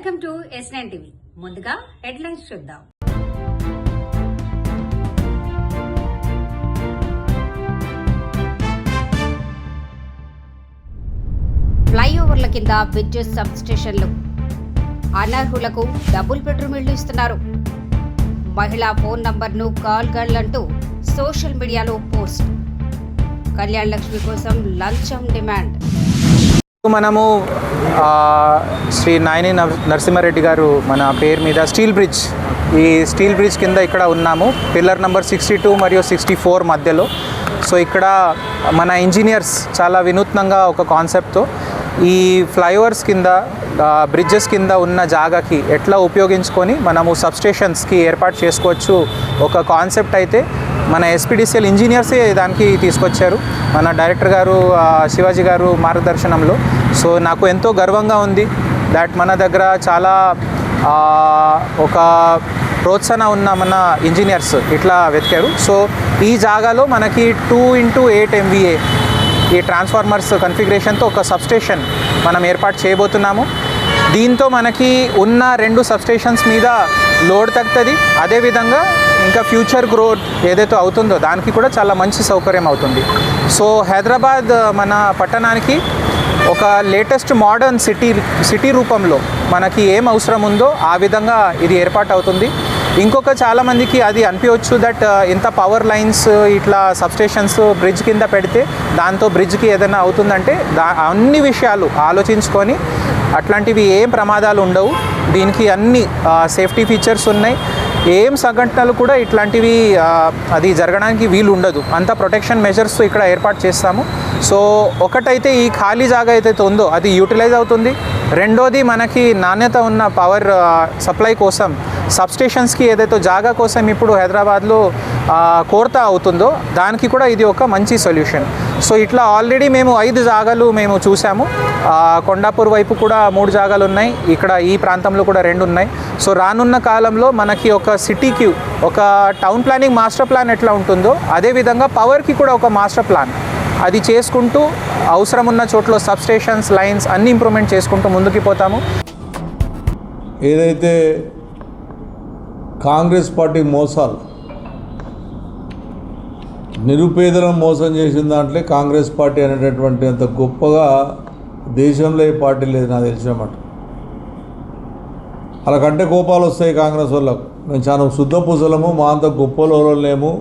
Welcome to S9 TV. ముందుగా headlines చూద్దాం. ఫ్లైఓవర్ల కింద విద్యుత్ సబ్ స్టేషన్లు, అనర్హులకు డబుల్ బెడ్రూమ్ ఇళ్లు ఇస్తున్నారు. మహిళా ఫోన్ నంబర్ను కాల్ గర్ల్ అంటూ సోషల్ మీడియాలో పోస్ట్. కళ్యాణ్ లక్ష్మి కోసం లంచం డిమాండ్. మనము శ్రీ నాయని నరసింహారెడ్డి గారు మన పేరు మీద ఈ స్టీల్ బ్రిడ్జ్ కింద ఇక్కడ ఉన్నాము. పిల్లర్ నెంబర్ 62 మరియు 64 మధ్యలో. సో ఇక్కడ మన ఇంజనీర్స్ చాలా వినూత్నంగా ఒక కాన్సెప్ట్తో ఈ ఫ్లైఓవర్స్ కింద బ్రిడ్జెస్ కింద ఉన్న జాగాకి ఎట్లా ఉపయోగించుకొని మనము సబ్స్టేషన్స్కి ఏర్పాటు చేసుకోవచ్చు ఒక కాన్సెప్ట్ అయితే మన ఎస్పీడీసీఎల్ ఇంజనీర్సే దానికి తీసుకొచ్చారు, మన డైరెక్టర్ గారు శివాజీ గారు మార్గదర్శనంలో. సో నాకు ఎంతో గర్వంగా ఉంది దాట్ మన దగ్గర చాలా ఒక ప్రోత్సాహం ఉన్న మన ఇంజనీర్స్ ఇట్లా వెతికారు. సో ఈ జాగాలో మనకి 2x8 MVA ఈ ట్రాన్స్ఫార్మర్స్ కన్ఫిగరేషన్తో ఒక సబ్స్టేషన్ మనం ఏర్పాటు చేయబోతున్నాము. దీంతో మనకి ఉన్న 2 సబ్స్టేషన్స్ మీద లోడ్ తగ్గుతుంది. అదేవిధంగా ఇంకా ఫ్యూచర్ గ్రోత్ ఏదైతే అవుతుందో దానికి కూడా చాలా మంచి సౌకర్యం అవుతుంది. సో హైదరాబాద్ మన పట్టణానికి ఒక లేటెస్ట్ మోడర్న్ సిటీ రూపంలో మనకి ఏం అవసరం ఉందో ఆ విధంగా ఇది ఏర్పాటు అవుతుంది. ఇంకొక చాలామందికి అది అనిపించవచ్చు దట్ ఇంత పవర్ లైన్స్ ఇట్లా సబ్స్టేషన్స్ బ్రిడ్జ్ కింద పెడితే దాంతో బ్రిడ్జ్కి ఏదైనా అవుతుందంటే అన్ని విషయాలు ఆలోచించుకొని అట్లాంటివి ఏం ప్రమాదాలు ఉండవు. దీనికి అన్ని సేఫ్టీ ఫీచర్స్ ఉన్నాయి. ఏం సంఘటనలు కూడా ఇట్లాంటివి అది జరగడానికి వీలు ఉండదు. అంత ప్రొటెక్షన్ మెజర్స్ ఇక్కడ ఏర్పాటు చేస్తాము. సో ఒకటైతే ఈ ఖాళీ జాగా ఏదైతే ఉందో అది యూటిలైజ్ అవుతుంది. రెండోది మనకి నాణ్యత ఉన్న పవర్ సప్లై కోసం సబ్స్టేషన్స్కి ఏదైతే జాగా కోసం ఇప్పుడు హైదరాబాద్లో కోరత అవుతుందో దానికి కూడా ఇది ఒక మంచి సొల్యూషన్. సో ఇట్లా ఆల్రెడీ మేము 5 జాగాలు మేము చూసాము. కొండాపూర్ వైపు కూడా 3 జాగాలు ఉన్నాయి, ఇక్కడ ఈ ప్రాంతంలో కూడా 2 ఉన్నాయి. సో రానున్న కాలంలో మనకి ఒక సిటీకి ఒక టౌన్ ప్లానింగ్ మాస్టర్ ప్లాన్ ఎట్లా ఉంటుందో అదేవిధంగా పవర్కి కూడా ఒక మాస్టర్ ప్లాన్ అది చేసుకుంటూ అవసరం ఉన్న చోట్ల సబ్స్టేషన్స్ లైన్స్ అన్ని ఇంప్రూవ్మెంట్ చేసుకుంటూ ముందుకు పోతాము. ఏదైతే కాంగ్రెస్ పార్టీ మోసాలు నిరుపేదలను మోసం చేసిన దాంట్లో కాంగ్రెస్ పార్టీ అనేటటువంటి అంత గొప్పగా దేశంలో ఏ పార్టీ లేదు నాకు తెలిసినమాట. అలాకంటే కోపాలు వస్తాయి కాంగ్రెస్ వాళ్ళకు. మేము చాలా శుద్ధపూసలము, మా అంత గొప్పలో లేము,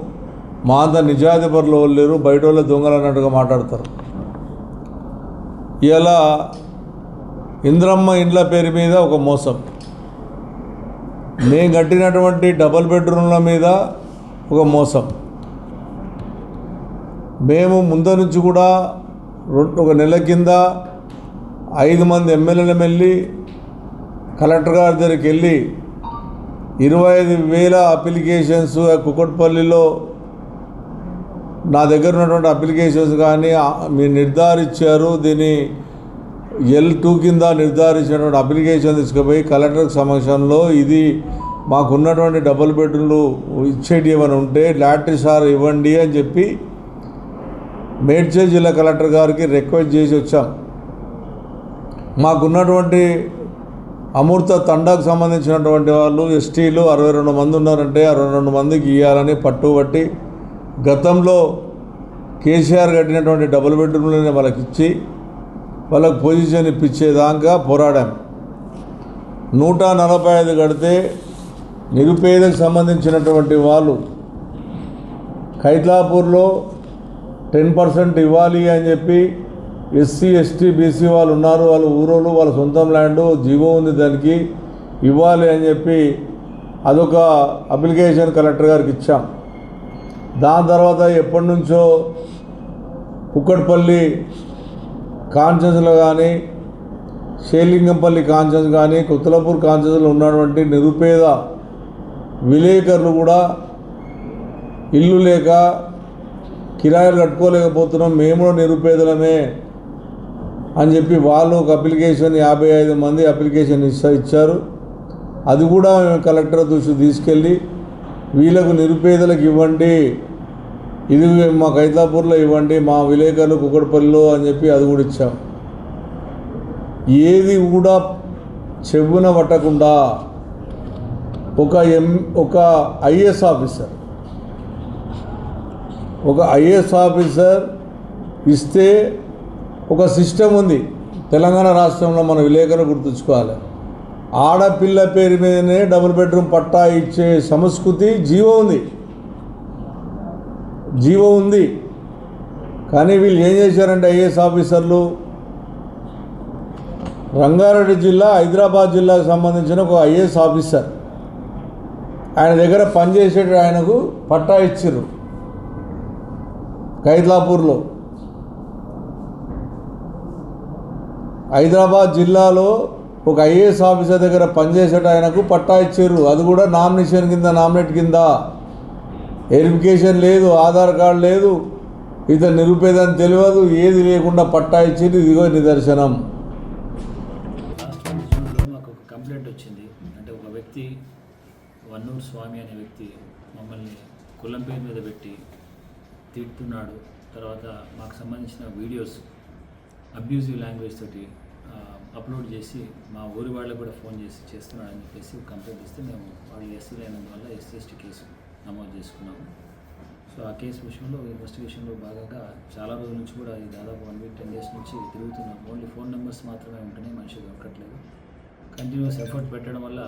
మా అంత నిజాధిపరులు లేరు, బయట వాళ్ళే దొంగలు అన్నట్టుగా మాట్లాడతారు. ఇలా ఇంద్రమ్మ ఇండ్ల పేరు మీద ఒక మోసం, మేము కట్టినటువంటి డబుల్ బెడ్రూమ్ల మీద ఒక మోసం. మేము ముందు నుంచి కూడా ఒక నెల కింద 5 మంది ఎమ్మెల్యేలు వెళ్ళి కలెక్టర్ గారి దగ్గరికి వెళ్ళి 25,000 అప్లికేషన్స్ కుకట్పల్లిలో నా దగ్గర ఉన్నటువంటి అప్లికేషన్స్ కానీ మీరు నిర్ధారించారు, దీన్ని L2 కింద నిర్ధారించినటువంటి అప్లికేషన్ తీసుకుపోయి కలెక్టర్ సమక్షంలో ఇది మాకున్నటువంటి డబుల్ బెడ్రూమ్లు ఇచ్చేటి ఏమైనా ఉంటే లాటరీ ఇవ్వండి అని చెప్పి మేడ్చల్ జిల్లా కలెక్టర్ గారికి రిక్వెస్ట్ చేసి వచ్చాం. మాకున్నటువంటి అమృత తండాకు సంబంధించినటువంటి వాళ్ళు ఎస్టీలు 62 మంది ఉన్నారంటే 62 మందికి ఇవ్వాలని పట్టుబట్టి గతంలో కేసీఆర్ కట్టినటువంటి డబుల్ బెడ్రూమ్లని వాళ్ళకి ఇచ్చి వాళ్ళకు పొజిషన్ ఇప్పించేదాకా పోరాడాం. 145 కడితే నిరుపేదకు సంబంధించినటువంటి వాళ్ళు ఖైతాపూర్లో 10% ఇవ్వాలి అని చెప్పి ఎస్సీ ఎస్టీ బీసీ వాళ్ళు ఉన్నారు, వాళ్ళు ఊరోళ్ళు వాళ్ళ సొంతం ల్యాండ్ జీవో ఉంది దానికి ఇవ్వాలి అని చెప్పి అదొక అప్లికేషన్ కలెక్టర్ గారికి ఇచ్చాం. దాని తర్వాత ఎప్పటి నుంచో కుక్కట్పల్లి కాన్స్టిట్యూన్సీలో కానీ షేలింగంపల్లి కాన్స్టిట్యూన్సీ కానీ కొత్తలాపూర్ కాన్స్టిట్యూన్సీలో ఉన్నటువంటి నిరుపేద విలేకరులు కూడా ఇల్లు లేక కిరాయిలు కట్టుకోలేకపోతున్నాం, మేము కూడా నిరుపేదలమే అని చెప్పి వాళ్ళు ఒక అప్లికేషన్ 55 మంది అప్లికేషన్ ఇచ్చారు. అది కూడా మేము కలెక్టర్ దృష్టికి తీసుకెళ్ళి వీళ్ళకు నిరుపేదలకు ఇవ్వండి, ఇది మా ఖైతాపూర్లో ఇవ్వండి, మా విలేకరులు కుక్కడపల్లిలో అని చెప్పి అది కూడా ఇచ్చాం. ఏది కూడా చెవున పట్టకుండా ఒక ఐఏఎస్ ఆఫీసర్ ఇస్తే ఒక సిస్టమ్ ఉంది తెలంగాణ రాష్ట్రంలో. మన విలేకరులు గుర్తుంచుకోవాలి. ఆడపిల్ల పేరు మీదనే డబుల్ బెడ్రూమ్ పట్టా ఇచ్చే సంస్కృతి జీవో ఉంది. కానీ వీళ్ళు ఏం చేశారంటే ఐఏఎస్ ఆఫీసర్లు రంగారెడ్డి జిల్లా, హైదరాబాద్ జిల్లాకు సంబంధించిన ఒక ఐఏఎస్ ఆఫీసర్ ఆయన దగ్గర పనిచేసే ఆయనకు పట్టా ఇచ్చిర్రు ఖైరతాపూర్లో. హైదరాబాద్ జిల్లాలో ఒక ఐఏఎస్ ఆఫీసర్ దగ్గర పనిచేసే ఆయనకు పట్టా ఇచ్చారు. అది కూడా నామినేట్ కింద వెరిఫికేషన్ లేదు, ఆధార్ కార్డు లేదు, ఇతను నిరుపేదని తెలియదు, ఏది లేకుండా పట్టా ఇచ్చింది. ఇదిగో నిదర్శనం. మాకు ఒక కంప్లైంట్ వచ్చింది. అంటే ఒక వ్యక్తి వన్నూరు స్వామి అనే వ్యక్తి మమ్మల్ని కులం పేరు మీద పెట్టి తిడుతున్నాడు. తర్వాత మాకు సంబంధించిన వీడియోస్ అబ్యూజివ్ లాంగ్వేజ్ తోటి అప్లోడ్ చేసి మా ఊరి వాళ్ళకు కూడా ఫోన్ చేసి చేస్తున్నాడని చెప్పేసి కంప్లైంట్ ఇస్తే మేము వాళ్ళు ఎస్సీ లేనందువల్ల ఎస్సీ కేసు నమోదు చేసుకున్నాము. సో ఆ కేసు విషయంలో ఇన్వెస్టిగేషన్లో భాగంగా చాలా రోజుల నుంచి కూడా ఇది దాదాపు 1 వీక్ 10 డేస్ నుంచి తిరుగుతున్నాం. ఓన్లీ ఫోన్ నెంబర్స్ మాత్రమే ఉంటున్నాయి, మనిషి దొరకట్లేదు. కంటిన్యూస్ ఎఫర్ట్ పెట్టడం వల్ల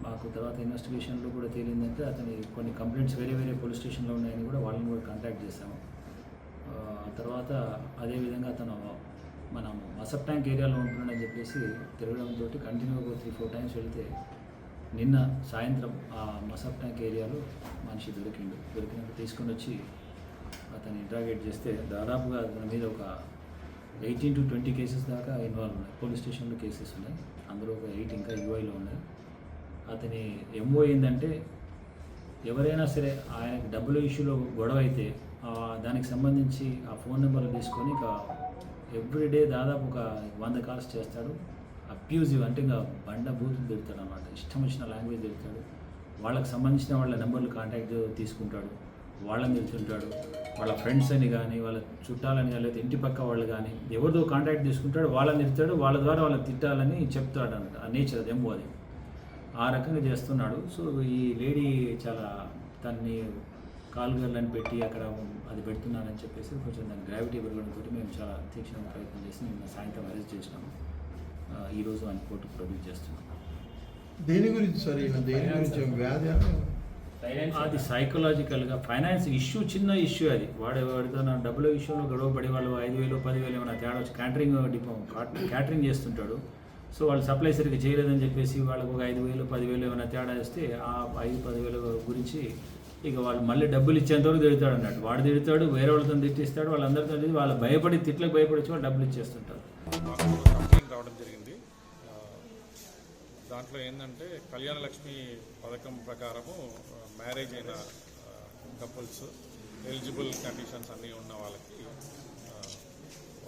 మాకు తర్వాత ఇన్వెస్టిగేషన్లో కూడా తేలిందంటే అతని కొన్ని కంప్లైంట్స్ వేరే పోలీస్ స్టేషన్లో ఉన్నాయని కూడా వాళ్ళని కూడా కాంటాక్ట్ చేశాము. తర్వాత అదేవిధంగా అతను మనం మసప్ ట్యాంక్ ఏరియాలో ఉంటున్నాడని చెప్పేసి తిరగడంతో కంటిన్యూగా 3-4 టైమ్స్ వెళితే నిన్న సాయంత్రం ఆ మసప్ ట్యాంక్ ఏరియాలో మనిషి దొరికినట్టు తీసుకొని వచ్చి అతన్ని ఇంట్రాగేట్ చేస్తే దాదాపుగా అతని మీద ఒక 18 to 20 కేసెస్ దాకా ఇన్వాల్వ్ ఉన్నాయి. పోలీస్ స్టేషన్లో కేసెస్ ఉన్నాయి, అందులో ఒక 8 ఇంకా యూఐలో ఉన్నాయి. అతని ఎంఓ ఏంటంటే ఎవరైనా సరే ఆయనకి డబ్బుల ఇష్యూలో గొడవ అయితే దానికి సంబంధించి ఆ ఫోన్ నెంబర్లు తీసుకొని ఇక ఎవ్రీడే దాదాపు ఒక 100 కాల్స్ చేస్తాడు. అబ్యూజివ్ అంటే ఇంకా బూతులు తిడతాడు అన్నమాట. ఇష్టం వచ్చిన లాంగ్వేజ్ తిడతాడు. వాళ్ళకి సంబంధించిన వాళ్ళ నెంబర్లు కాంటాక్ట్ తీసుకుంటాడు, వాళ్ళని తిడుతుంటాడు. వాళ్ళ ఫ్రెండ్స్ అని కానీ వాళ్ళ చుట్టాలని కానీ లేదా ఇంటి పక్క వాళ్ళు కానీ ఎవరితో కాంటాక్ట్ తీసుకుంటాడు, వాళ్ళని తిడతాడు. వాళ్ళ ద్వారా వాళ్ళని తిట్టాలని చెప్తాడు అన్నమాట. ఆ నేచర్ అది ఎంఓ అది ఆ రకంగా చేస్తున్నాడు. సో ఈ లేడీ చాలా తన్ని కాల్గర్లను పెట్టి అక్కడ అది పెడుతున్నానని చెప్పేసి కొంచెం దాని గ్రావిటీ పెరగడంతో మేము చాలా తీక్షణంగా ప్రయత్నం చేసి నిన్న సాయంత్రం అరెస్ట్ చేసినాము. ఈరోజు ఆయన కోర్టుకు ప్రొడ్యూస్ చేస్తున్నాం. దేని గురించి సార్? దేని గురించి? వ్యాధి? అది సైకలాజికల్గా ఫైనాన్స్ ఇష్యూ, చిన్న ఇష్యూ అది. వాడితో డబ్బుల విషయంలో గొడవ పడి వాళ్ళు 5,000 10,000 ఏమైనా తేడా వచ్చి క్యాటరింగ్ చేస్తుంటాడు. సో వాళ్ళు సప్లై సరిగ్గా చేయలేదని చెప్పేసి వాళ్ళకు ఒక 5,000 10,000 ఏమైనా తేడా వస్తే ఆ 5-10,000 గురించి ఇక వాళ్ళు మళ్ళీ డబ్బులు ఇచ్చేంతవరకు తిడతాడు అన్నట్టు. వాడు తిడతాడు, వేరే వాళ్ళతో తిట్టిస్తాడు, వాళ్ళందరితో వాళ్ళు తిట్లకు భయపడి వాళ్ళు డబ్బులు ఇచ్చేస్తుంటారు. కంప్లైంట్ రావడం జరిగింది. దాంట్లో ఏంటంటే కళ్యాణ లక్ష్మి పథకం ప్రకారము మ్యారేజ్ అయిన కపుల్స్ ఎలిజిబుల్ కండిషన్స్ అన్నీ ఉన్న వాళ్ళకి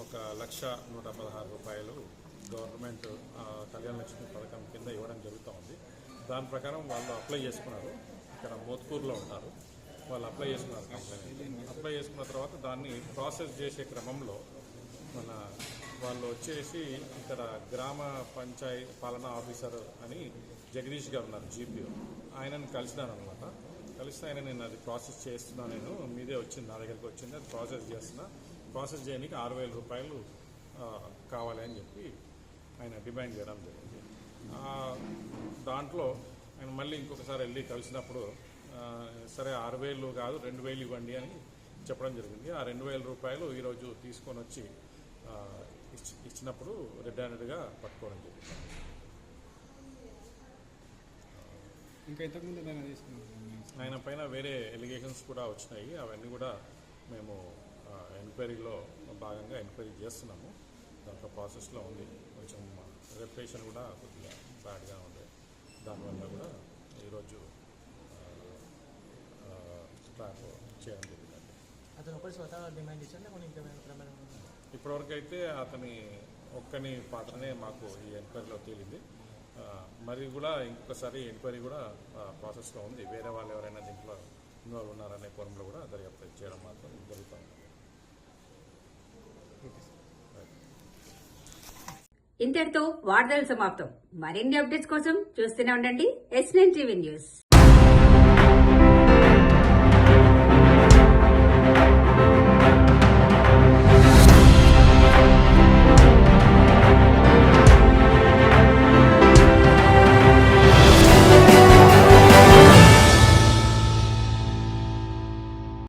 1,116,000 రూపాయలు గవర్నమెంట్ కళ్యాణ లక్ష్మి పథకం కింద ఇవ్వడం జరుగుతూ ఉంది. దాని ప్రకారం వాళ్ళు అప్లై చేసుకున్నారు. ఇక్కడ మోత్కూరులో ఉంటారు. వాళ్ళు అప్లై చేసుకున్నారు. అప్లై చేసుకున్న తర్వాత దాన్ని ప్రాసెస్ చేసే క్రమంలో వాళ్ళు వచ్చేసి ఇక్కడ గ్రామ పంచాయతీ పాలనా ఆఫీసర్ అని జగదీష్ గారు ఉన్నారు, జీపీఓ. ఆయనను కలిసినాను అనమాట. కలిస్తే ఆయన నేను అది ప్రాసెస్ చేస్తున్నా, నేను మీదే వచ్చింది, నా దగ్గరికి వచ్చింది, అది ప్రాసెస్ చేస్తున్నా, ప్రాసెస్ చేయడానికి 6,000 రూపాయలు కావాలి అని చెప్పి ఆయన డిమాండ్ చేయడం జరిగింది. దాంట్లో ఆయన మళ్ళీ ఇంకొకసారి వెళ్ళి కలిసినప్పుడు సరే 6,000 కాదు 2,000 ఇవ్వండి అని చెప్పడం జరిగింది. ఆ 2,000 రూపాయలు ఈరోజు తీసుకొని వచ్చి ఇచ్చినప్పుడు రెడ్ హ్యాండెడ్గా పట్టుకోవడం జరిగింది. ఇంకా ఇంతకుముందు ఆయన పైన వేరే ఎలిగేషన్స్ కూడా వచ్చినాయి. అవన్నీ కూడా మేము ఎంక్వైరీలో భాగంగా ఎంక్వైరీ చేస్తున్నాము. దాంట్లో ప్రాసెస్లో ఉంది. కొంచెం రెప్యుటేషన్ కూడా కొద్దిగా బ్యాడ్గా ఉంది. దానివల్ల కూడా ఈరోజు స్టాప్ చేయడం జరిగింది. అతను ఒకటి స్వతహా డిమాండ్ ఇచ్చాను. ఇప్పటివరకు అయితే అతని ఒక్కని పాత్రనే మాకు ఈ ఎంక్వైరీలో తేలింది. మరి కూడా ఇంకొకసారి ఎంక్వైరీ కూడా ప్రాసెస్లో ఉంది. వేరే వాళ్ళు ఎవరైనా దీంట్లో ఇన్వాల్వ్ ఉన్నారనే కోణంలో కూడా దర్యాప్తు చేయడం మాత్రం జరుగుతుంది. ఇంతటితో వార్తలు సమాప్తం. మరిన్ని అప్డేట్స్ కోసం చూస్తూనే ఉండండి S9 టీవీ న్యూస్.